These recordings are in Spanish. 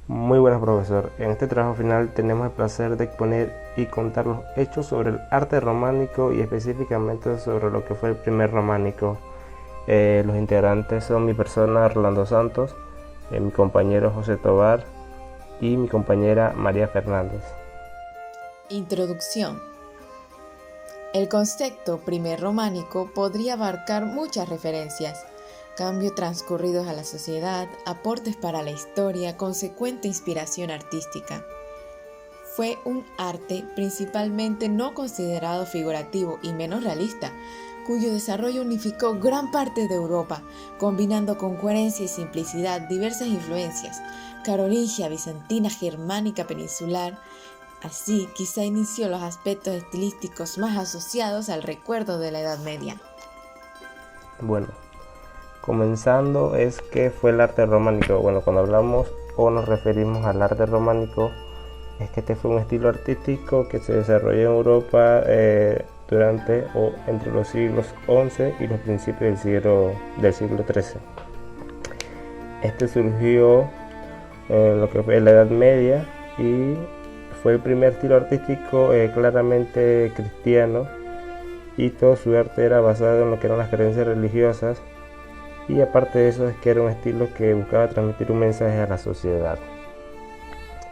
Muy buenas, profesor. En este trabajo final tenemos el placer de exponer y contar los hechos sobre el arte románico y específicamente sobre lo que fue el primer románico. Los integrantes son mi persona Rolando Santos, mi compañero José Tobar y mi compañera María Fernández. Introducción. El concepto primer románico podría abarcar muchas referencias, cambios transcurridos a la sociedad, aportes para la historia, consecuente inspiración artística. Fue un arte principalmente no considerado figurativo y menos realista, cuyo desarrollo unificó gran parte de Europa, combinando con coherencia y simplicidad diversas influencias, carolingia, bizantina, germánica, peninsular. Así, quizá inició los aspectos estilísticos más asociados al recuerdo de la Edad Media. Bueno, comenzando es que fue el arte románico. Bueno, cuando hablamos o nos referimos al arte románico, es que este fue un estilo artístico que se desarrolló en Europa durante o entre los siglos XI y los principios del siglo XIII. Este surgió en lo que fue la Edad Media y fue el primer estilo artístico claramente cristiano, y todo su arte era basado en lo que eran las creencias religiosas, y aparte de eso es que era un estilo que buscaba transmitir un mensaje a la sociedad.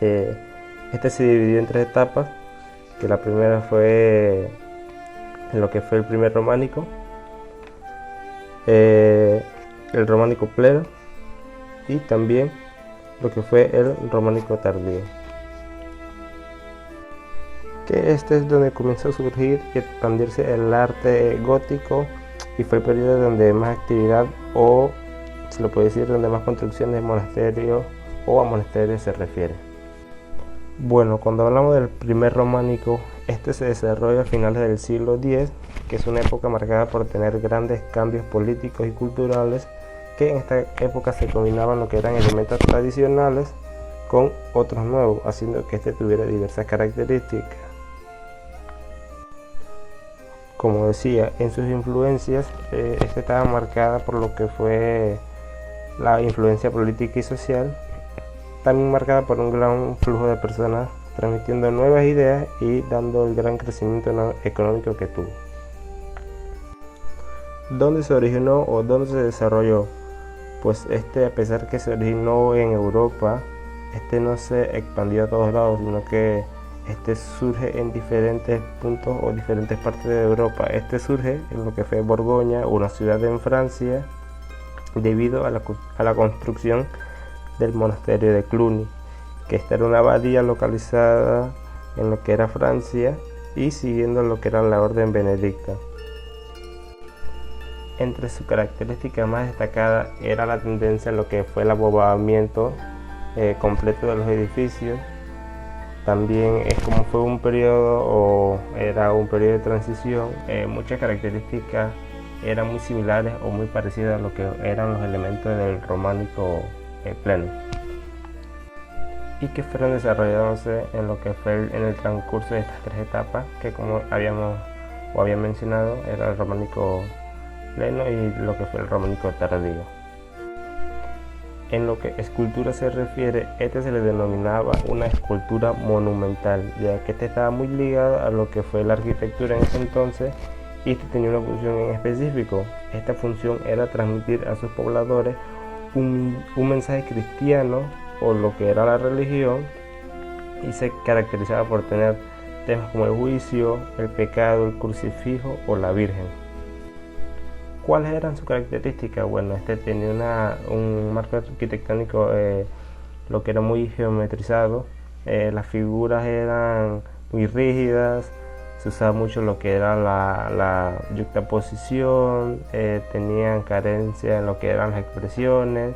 Este se dividió en tres etapas, que la primera fue lo que fue el primer románico, el románico pleno y también lo que fue el románico tardío. Que este es donde comenzó a surgir y expandirse el arte gótico, y fue el periodo donde más actividad, o se lo puede decir, donde más construcciones de monasterios o a monasterios se refiere. Bueno, cuando hablamos del primer románico, este se desarrolla a finales del siglo X, que es una época marcada por tener grandes cambios políticos y culturales, que en esta época se combinaban lo que eran elementos tradicionales con otros nuevos, haciendo que este tuviera diversas características. Como decía, en sus influencias, esta estaba marcada por lo que fue la influencia política y social, también marcada por un gran flujo de personas transmitiendo nuevas ideas y dando el gran crecimiento económico que tuvo. ¿Dónde se originó o dónde se desarrolló? Pues a pesar que se originó en Europa, no se expandió a todos lados, sino que surge en diferentes puntos o diferentes partes de Europa. Surge en lo que fue Borgoña, una ciudad en Francia, debido a la construcción del monasterio de Cluny, que esta era una abadía localizada en lo que era Francia y siguiendo lo que era la orden benedicta. Entre sus características más destacadas era la tendencia a lo que fue el abobamiento completo de los edificios. También es como fue un periodo o era un periodo de transición, muchas características eran muy similares o muy parecidas a lo que eran los elementos del románico pleno, y que fueron desarrollándose en lo que fue en el transcurso de estas tres etapas, que como había mencionado, era el románico pleno y lo que fue el románico tardío. En lo que escultura se refiere, se le denominaba una escultura monumental, ya que estaba muy ligada a lo que fue la arquitectura en ese entonces, y tenía una función en específico. Esta función era transmitir a sus pobladores un mensaje cristiano o lo que era la religión, y se caracterizaba por tener temas como el juicio, el pecado, el crucifijo o la Virgen. ¿Cuáles eran sus características? Bueno, tenía un marco arquitectónico lo que era muy geometrizado, las figuras eran muy rígidas, se usaba mucho lo que era la yuxtaposición, tenían carencia en lo que eran las expresiones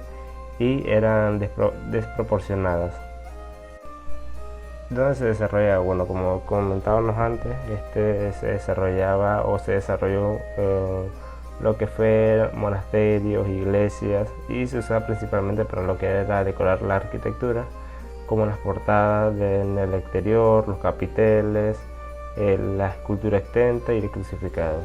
y eran desproporcionadas. ¿Dónde se desarrollaba? Bueno, como comentábamos antes, se desarrollaba o se desarrolló lo que fue monasterios, iglesias, y se usaba principalmente para lo que era decorar la arquitectura, como las portadas en el exterior, los capiteles, la escultura extenta y el crucificado.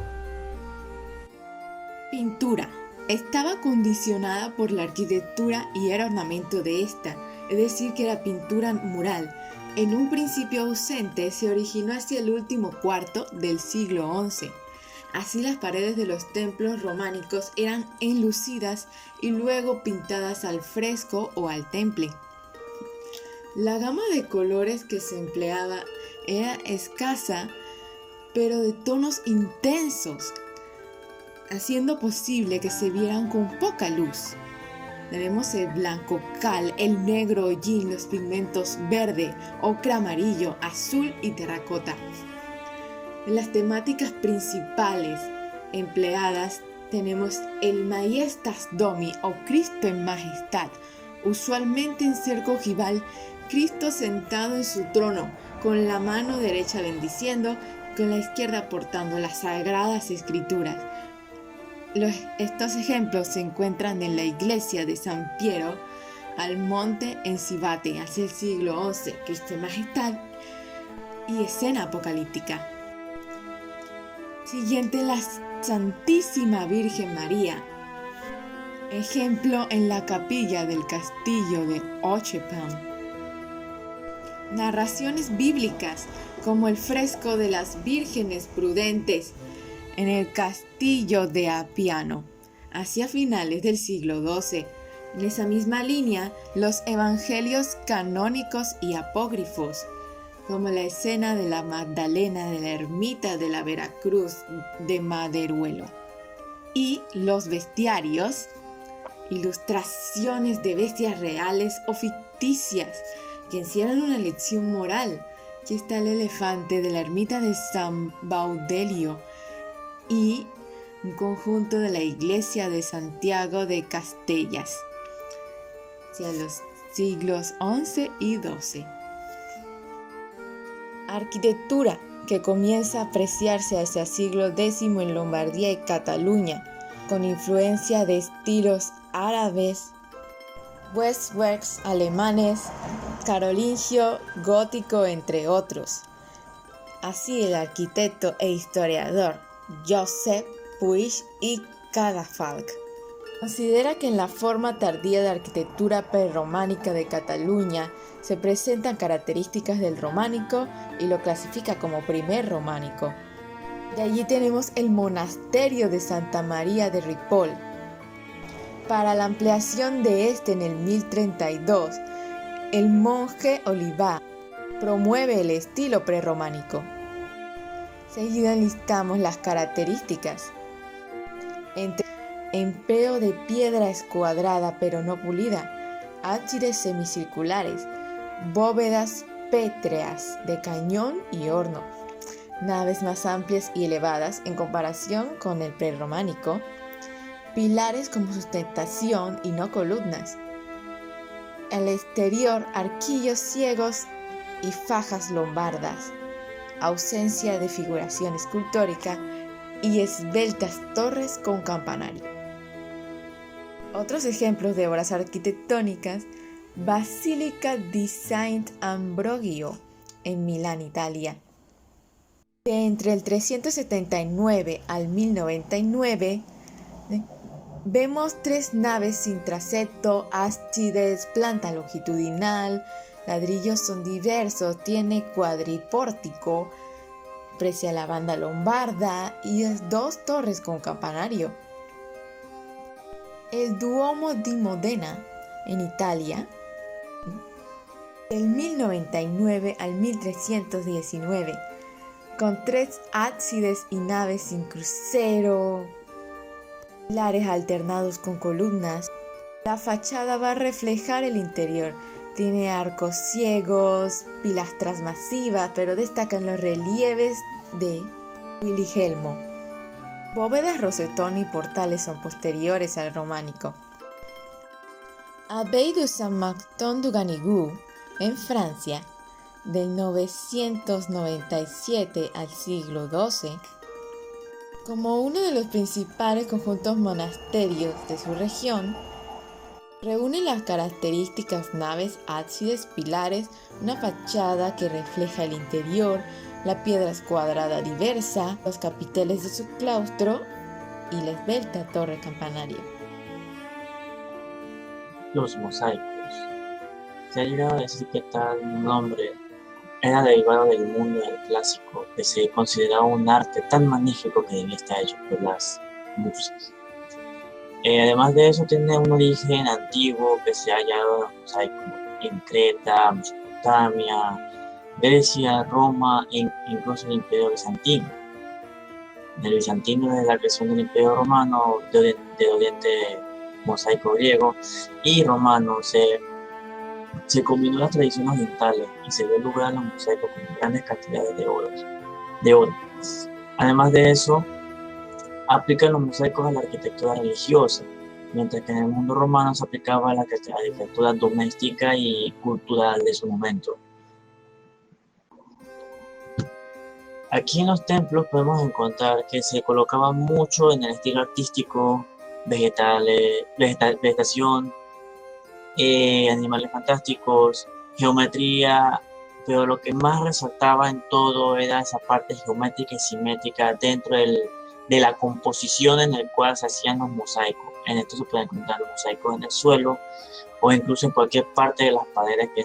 Pintura. Estaba condicionada por la arquitectura y era ornamento de esta, es decir que la pintura mural, en un principio ausente, se originó hacia el último cuarto del siglo XI. Así las paredes de los templos románicos eran enlucidas y luego pintadas al fresco o al temple. La gama de colores que se empleaba era escasa, pero de tonos intensos, haciendo posible que se vieran con poca luz. Tenemos el blanco cal, el negro hollín, los pigmentos verde, ocra amarillo, azul y terracota. Las temáticas principales empleadas tenemos el Majestas Domi o Cristo en Majestad, usualmente en cerco ojival, Cristo sentado en su trono, con la mano derecha bendiciendo, con la izquierda portando las sagradas escrituras. Estos ejemplos se encuentran en la iglesia de San Piero al Monte en Civate, hacia el siglo XI, Cristo en Majestad y escena apocalíptica. Siguiente, la Santísima Virgen María. Ejemplo en la capilla del castillo de Ochepam. Narraciones bíblicas como el fresco de las vírgenes prudentes en el castillo de Appiano, hacia finales del siglo XII. En esa misma línea, los evangelios canónicos y apócrifos, como la escena de la Magdalena de la ermita de la Veracruz de Maderuelo. Y los bestiarios, ilustraciones de bestias reales o ficticias que encierran una lección moral. Aquí está el elefante de la ermita de San Baudelio y un conjunto de la iglesia de Santiago de Castellas, hacia los siglos XI y XII. Arquitectura que comienza a apreciarse hacia el siglo X en Lombardía y Cataluña, con influencia de estilos árabes, Westworks alemanes, carolingio, gótico, entre otros. Así el arquitecto e historiador Josep Puig y Cadafalch considera que en la forma tardía de arquitectura prerrománica de Cataluña se presentan características del románico y lo clasifica como primer románico. De allí tenemos el monasterio de Santa María de Ripoll. Para la ampliación de este en el 1032, el monje Olivar promueve el estilo prerrománico. Seguida enlistamos las características. Empleo de piedra escuadrada pero no pulida, ábsides semicirculares, bóvedas pétreas de cañón y horno, naves más amplias y elevadas en comparación con el prerrománico, pilares como sustentación y no columnas. Al exterior, arquillos ciegos y fajas lombardas, ausencia de figuración escultórica y esbeltas torres con campanario. Otros ejemplos de obras arquitectónicas: Basílica di Sant'Ambrogio en Milán, Italia. Entre el 379 al 1099 vemos 3 naves sin transepto, ábsides, planta longitudinal, ladrillos son diversos, tiene cuadripórtico, aprecia la banda lombarda y 2 torres con campanario. El Duomo di Modena en Italia, del 1099 al 1319, con 3 ábsides y naves sin crucero, pilares alternados con columnas. La fachada va a reflejar el interior. Tiene arcos ciegos, pilastras masivas, pero destacan los relieves de Wilhelmo. Bóvedas, rosetón y portales son posteriores al románico. Abbaye de Saint-Martin du Ganigou, en Francia, del 997 al siglo XII, como uno de los principales conjuntos monasterios de su región, reúne las características naves, ábsides, pilares, una fachada que refleja el interior, la piedra escuadrada diversa, los capiteles de su claustro y la esbelta torre campanario. Los mosaicos. se ha llegado a decir que tal nombre era derivado del mundo del clásico, que se consideraba un arte tan magnífico que debía estar hecho por las musas. Además de eso, tiene un origen antiguo que se ha hallado en los mosaicos en Creta, Mesopotamia, Grecia, Roma e incluso el Imperio Bizantino. El bizantino es la creación del Imperio Romano, de Oriente mosaico griego y romano. Se combinó las tradiciones orientales y se dio lugar a los mosaicos con grandes cantidades de oro. Además de eso, aplican los mosaicos a la arquitectura religiosa, mientras que en el mundo romano se aplicaba a la arquitectura doméstica y cultural de su momento. Aquí en los templos podemos encontrar que se colocaba mucho en el estilo artístico, vegetación, animales fantásticos, geometría, pero lo que más resaltaba en todo era esa parte geométrica y simétrica dentro de la composición en el cual se hacían los mosaicos. En esto se pueden encontrar los mosaicos en el suelo o incluso en cualquier parte de las paredes que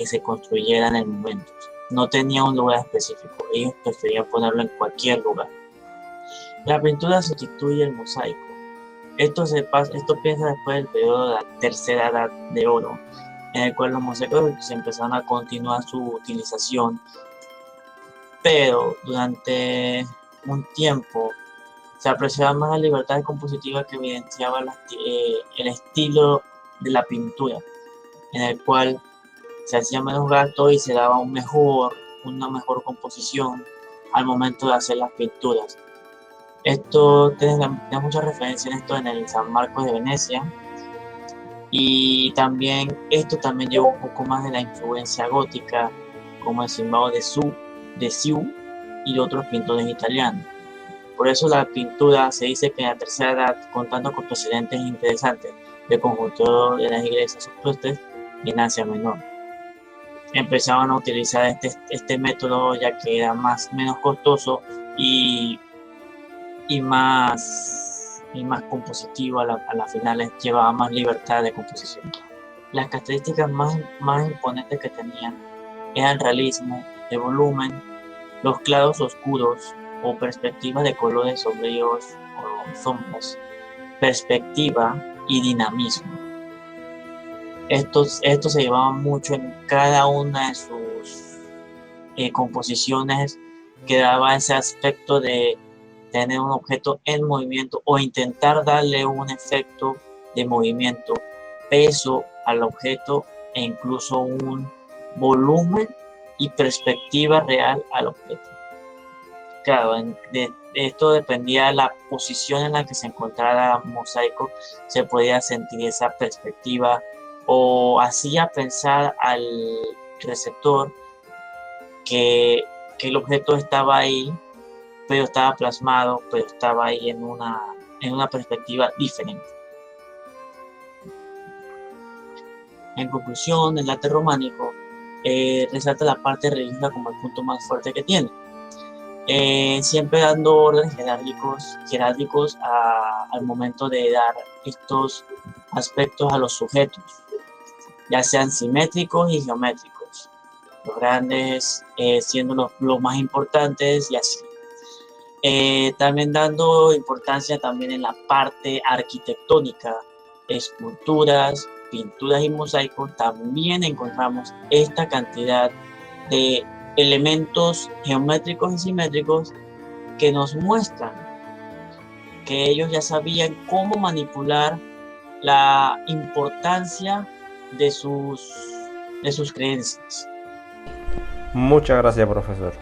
se construyera en el momento. No tenía un lugar específico, ellos preferían ponerlo en cualquier lugar. La pintura sustituye el mosaico. Esto piensa después del periodo de la Tercera Edad de Oro, en el cual los mosaicos se empezaron a continuar su utilización, pero durante un tiempo se apreciaba más la libertad compositiva que evidenciaba el estilo de la pintura, en el cual se hacía menos gasto y se daba una mejor composición al momento de hacer las pinturas. Esto tiene mucha referencia en esto en el San Marcos de Venecia, y esto también llevó un poco más de la influencia gótica, como el Simbao de Siu y otros pintores italianos. Por eso la pintura se dice que en la Tercera Edad, contando con precedentes interesantes del conjunto de las iglesias supuestas en Asia Menor, empezaban a utilizar este método, ya que era menos costoso y más compositivo. A la final llevaba más libertad de composición. Las características más imponentes que tenían eran el realismo de volumen, los claros oscuros o perspectivas de colores sombríos o sombras, perspectiva y dinamismo. Esto se llevaba mucho en cada una de sus composiciones, que daba ese aspecto de tener un objeto en movimiento o intentar darle un efecto de movimiento, peso al objeto e incluso un volumen y perspectiva real al objeto. Claro, de esto dependía de la posición en la que se encontrara el mosaico, se podía sentir esa perspectiva o hacía pensar al receptor que el objeto estaba ahí, pero estaba plasmado, pero estaba ahí en una perspectiva diferente. En conclusión, el arte románico resalta la parte religiosa como el punto más fuerte que tiene, siempre dando órdenes jerárquicos al momento de dar estos aspectos a los sujetos, ya sean simétricos y geométricos, los grandes siendo los más importantes y así. También dando importancia también en la parte arquitectónica, esculturas, pinturas y mosaicos, también encontramos esta cantidad de elementos geométricos y simétricos que nos muestran que ellos ya sabían cómo manipular la importancia de sus creencias. Muchas gracias, profesor.